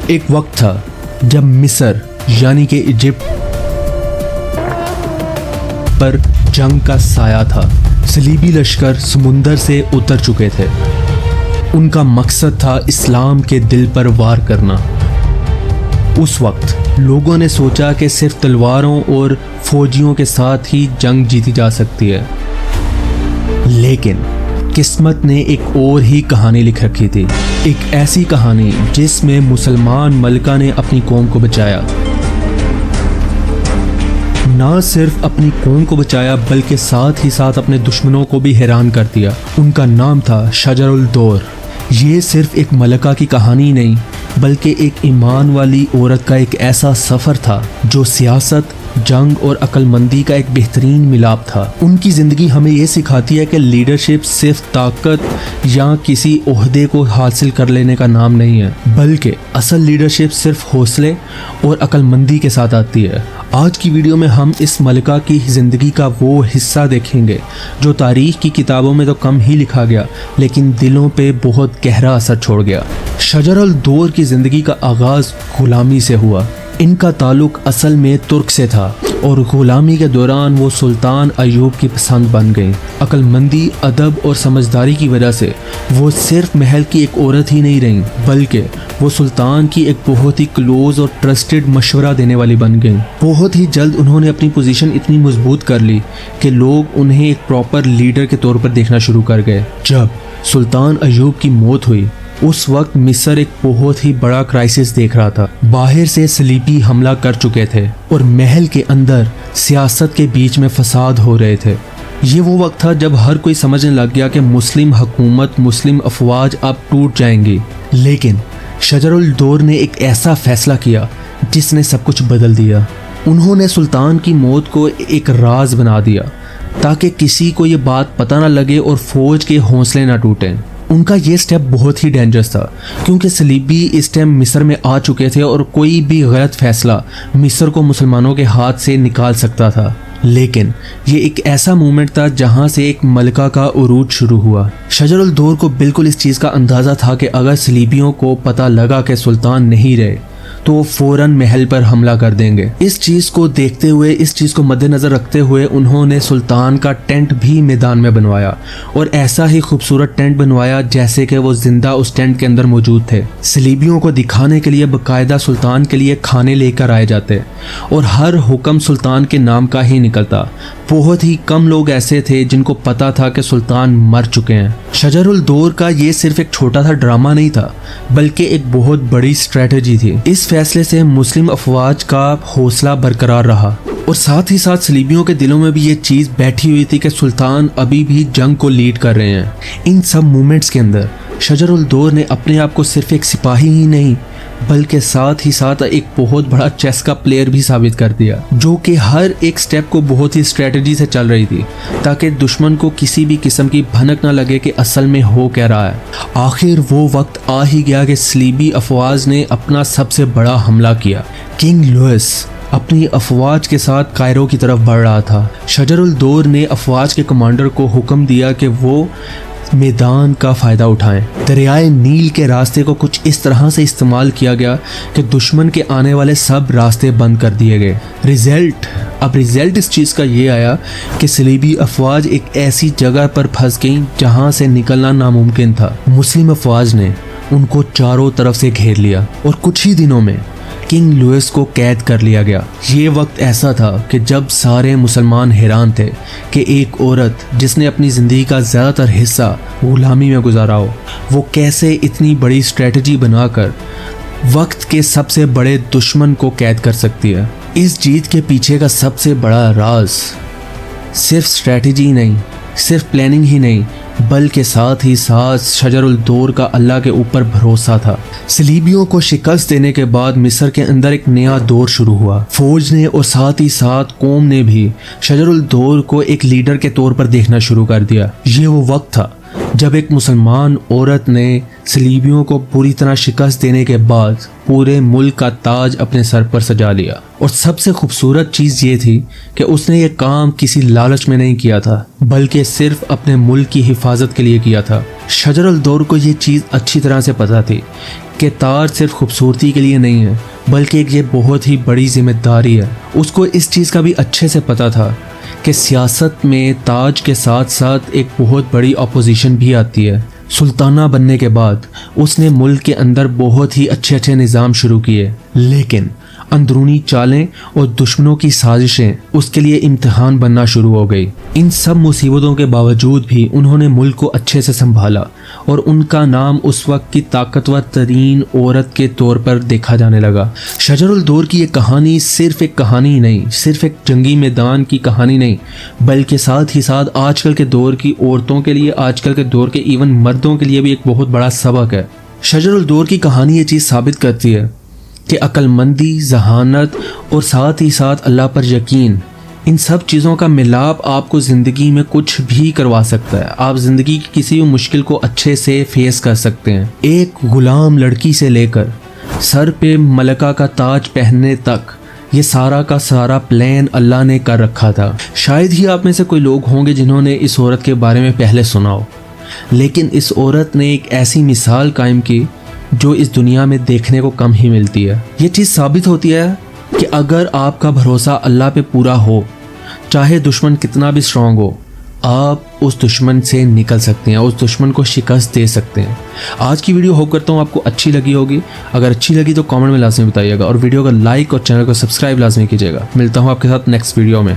ایک وقت تھا جب مصر یعنی کہ ایجپٹ پر جنگ کا سایہ تھا. صلیبی لشکر سمندر سے اتر چکے تھے. ان کا مقصد تھا اسلام کے دل پر وار کرنا. اس وقت لوگوں نے سوچا کہ صرف تلواروں اور فوجیوں کے ساتھ ہی جنگ جیتی جا سکتی ہے، لیکن قسمت نے ایک اور ہی کہانی لکھ رکھی تھی. ایک ایسی کہانی جس میں مسلمان ملکہ نے اپنی قوم کو بچایا. نہ صرف اپنی قوم کو بچایا بلکہ ساتھ ہی ساتھ اپنے دشمنوں کو بھی حیران کر دیا. ان کا نام تھا شجر الدور. یہ صرف ایک ملکہ کی کہانی نہیں بلکہ ایک ایمان والی عورت کا ایک ایسا سفر تھا جو سیاست، جنگ اور عقل مندی کا ایک بہترین ملاپ تھا. ان کی زندگی ہمیں یہ سکھاتی ہے کہ لیڈرشپ صرف طاقت یا کسی عہدے کو حاصل کر لینے کا نام نہیں ہے، بلکہ اصل لیڈرشپ صرف حوصلے اور عقل مندی کے ساتھ آتی ہے. آج کی ویڈیو میں ہم اس ملکہ کی زندگی کا وہ حصہ دیکھیں گے جو تاریخ کی کتابوں میں تو کم ہی لکھا گیا لیکن دلوں پہ بہت گہرا اثر چھوڑ گیا. شجر الدور کی زندگی کا آغاز غلامی سے ہوا. ان کا تعلق اصل میں ترک سے تھا اور غلامی کے دوران وہ سلطان ایوب کی پسند بن گئیں. عقل مندی، ادب اور سمجھداری کی وجہ سے وہ صرف محل کی ایک عورت ہی نہیں رہیں بلکہ وہ سلطان کی ایک بہت ہی کلوز اور ٹرسٹڈ مشورہ دینے والی بن گئیں. بہت ہی جلد انہوں نے اپنی پوزیشن اتنی مضبوط کر لی کہ لوگ انہیں ایک پراپر لیڈر کے طور پر دیکھنا شروع کر گئے. جب سلطان ایوب کی موت ہوئی اس وقت مصر ایک بہت ہی بڑا کرائسس دیکھ رہا تھا. باہر سے صلیبی حملہ کر چکے تھے اور محل کے اندر سیاست کے بیچ میں فساد ہو رہے تھے. یہ وہ وقت تھا جب ہر کوئی سمجھنے لگ گیا کہ مسلم حکومت، مسلم افواج اب ٹوٹ جائیں گی. لیکن شجر الدور نے ایک ایسا فیصلہ کیا جس نے سب کچھ بدل دیا. انہوں نے سلطان کی موت کو ایک راز بنا دیا تاکہ کسی کو یہ بات پتہ نہ لگے اور فوج کے حوصلے نہ ٹوٹیں. ان کا یہ سٹیپ بہت ہی ڈینجرس تھا کیونکہ صلیبی اس ٹائم مصر میں آ چکے تھے اور کوئی بھی غلط فیصلہ مصر کو مسلمانوں کے ہاتھ سے نکال سکتا تھا. لیکن یہ ایک ایسا مومنٹ تھا جہاں سے ایک ملکہ کا عروج شروع ہوا. شجر الدور کو بالکل اس چیز کا اندازہ تھا کہ اگر صلیبیوں کو پتہ لگا کہ سلطان نہیں رہے تو وہ فوراً محل پر حملہ کر دیں گے. اس چیز کو دیکھتے ہوئے، اس چیز کو مد نظر رکھتے ہوئے انہوں نے سلطان کا ٹینٹ بھی میدان میں بنوایا اور ایسا ہی خوبصورت ٹینٹ بنوایا جیسے کہ وہ زندہ اس ٹینٹ کے اندر موجود تھے. صلیبیوں کو دکھانے کے لیے باقاعدہ سلطان کے لیے کھانے لے کر آئے جاتے اور ہر حکم سلطان کے نام کا ہی نکلتا. بہت ہی کم لوگ ایسے تھے جن کو پتا تھا کہ سلطان مر چکے ہیں. شجر الدور کا یہ صرف ایک چھوٹا سا ڈرامہ نہیں تھا بلکہ ایک بہت بڑی اسٹریٹجی تھی. اس فیصلے سے مسلم افواج کا حوصلہ برقرار رہا اور ساتھ ہی ساتھ صلیبیوں کے دلوں میں بھی یہ چیز بیٹھی ہوئی تھی کہ سلطان ابھی بھی جنگ کو لیڈ کر رہے ہیں. ان سب مومنٹس کے اندر شجر الدور نے اپنے آپ کو صرف ایک سپاہی ہی نہیں بلکہ ساتھ ہی ساتھ ایک بہت بڑا چیس کا پلیئر بھی ثابت کر دیا جو کہ ہر ایک سٹیپ کو بہت ہی اسٹریٹجی سے چل رہی تھی تاکہ دشمن کو کسی بھی قسم کی بھنک نہ لگے کہ اصل میں ہو کیا رہا ہے. آخر وہ وقت آ ہی گیا کہ صلیبی افواج نے اپنا سب سے بڑا حملہ کیا. کنگ لوئس اپنی افواج کے ساتھ کائرو کی طرف بڑھ رہا تھا. شجر الدور نے افواج کے کمانڈر کو حکم دیا کہ وہ میدان کا فائدہ اٹھائیں. دریائے نیل کے راستے کو کچھ اس طرح سے استعمال کیا گیا کہ دشمن کے آنے والے سب راستے بند کر دیے گئے. ریزلٹ اس چیز کا یہ آیا کہ صلیبی افواج ایک ایسی جگہ پر پھنس گئیں جہاں سے نکلنا ناممکن تھا. مسلم افواج نے ان کو چاروں طرف سے گھیر لیا اور کچھ ہی دنوں میں کنگ لوئس کو قید کر لیا گیا. یہ وقت ایسا تھا کہ جب سارے مسلمان حیران تھے کہ ایک عورت جس نے اپنی زندگی کا زیادہ تر حصہ غلامی میں گزارا ہو وہ کیسے اتنی بڑی اسٹریٹجی بنا کر وقت کے سب سے بڑے دشمن کو قید کر سکتی ہے. اس جیت کے پیچھے کا سب سے بڑا راز صرف اسٹریٹجی نہیں، صرف پلاننگ ہی نہیں بلکہ ساتھ ہی ساتھ شجر الدور کا اللہ کے اوپر بھروسہ تھا. صلیبیوں کو شکست دینے کے بعد مصر کے اندر ایک نیا دور شروع ہوا. فوج نے اور ساتھ ہی ساتھ قوم نے بھی شجر الدور کو ایک لیڈر کے طور پر دیکھنا شروع کر دیا. یہ وہ وقت تھا جب ایک مسلمان عورت نے صلیبیوں کو پوری طرح شکست دینے کے بعد پورے ملک کا تاج اپنے سر پر سجا لیا. اور سب سے خوبصورت چیز یہ تھی کہ اس نے یہ کام کسی لالچ میں نہیں کیا تھا بلکہ صرف اپنے ملک کی حفاظت کے لیے کیا تھا. شجر الدور کو یہ چیز اچھی طرح سے پتہ تھی کہ تاج صرف خوبصورتی کے لیے نہیں ہے بلکہ یہ بہت ہی بڑی ذمہ داری ہے۔ اس کو اس چیز کا بھی اچھے سے پتہ تھا کہ سیاست میں تاج کے ساتھ ساتھ ایک بہت بڑی اپوزیشن بھی آتی ہے۔ سلطانہ بننے کے بعد اس نے ملک کے اندر بہت ہی اچھے نظام شروع کیے، لیکن اندرونی چالیں اور دشمنوں کی سازشیں اس کے لیے امتحان بننا شروع ہو گئی۔ ان سب مصیبتوں کے باوجود بھی انہوں نے ملک کو اچھے سے سنبھالا اور ان کا نام اس وقت کی طاقتور ترین عورت کے طور پر دیکھا جانے لگا۔ شجر الدور کی یہ کہانی صرف ایک کہانی نہیں، صرف ایک جنگی میدان کی کہانی نہیں، بلکہ ساتھ ہی ساتھ آج کل کے دور کی عورتوں کے لیے، آج کل کے دور کے ایون مردوں کے لیے بھی ایک بہت بڑا سبق ہے۔ شجر الدور کی کہانی یہ چیز ثابت کرتی ہے کہ عقل مندی، ذہانت اور ساتھ ہی ساتھ اللہ پر یقین، ان سب چیزوں کا ملاپ آپ کو زندگی میں کچھ بھی کروا سکتا ہے۔ آپ زندگی کی کسی بھی مشکل کو اچھے سے فیس کر سکتے ہیں۔ ایک غلام لڑکی سے لے کر سر پہ ملکہ کا تاج پہننے تک یہ سارا کا سارا پلان اللہ نے کر رکھا تھا۔ شاید ہی آپ میں سے کوئی لوگ ہوں گے جنہوں نے اس عورت کے بارے میں پہلے سنا ہو، لیکن اس عورت نے ایک ایسی مثال قائم کی جو اس دنیا میں دیکھنے کو کم ہی ملتی ہے۔ یہ چیز ثابت ہوتی ہے کہ اگر آپ کا بھروسہ اللہ پہ پورا ہو، چاہے دشمن کتنا بھی اسٹرانگ ہو، آپ اس دشمن سے نکل سکتے ہیں، اس دشمن کو شکست دے سکتے ہیں۔ آج کی ویڈیو ہوپ کرتا ہوں آپ کو اچھی لگی ہوگی۔ اگر اچھی لگی تو کامنٹ میں لازمی بتائیے گا اور ویڈیو کو لائک اور چینل کو سبسکرائب لازمی کیجیے گا۔ ملتا ہوں آپ کے ساتھ نیکسٹ ویڈیو میں۔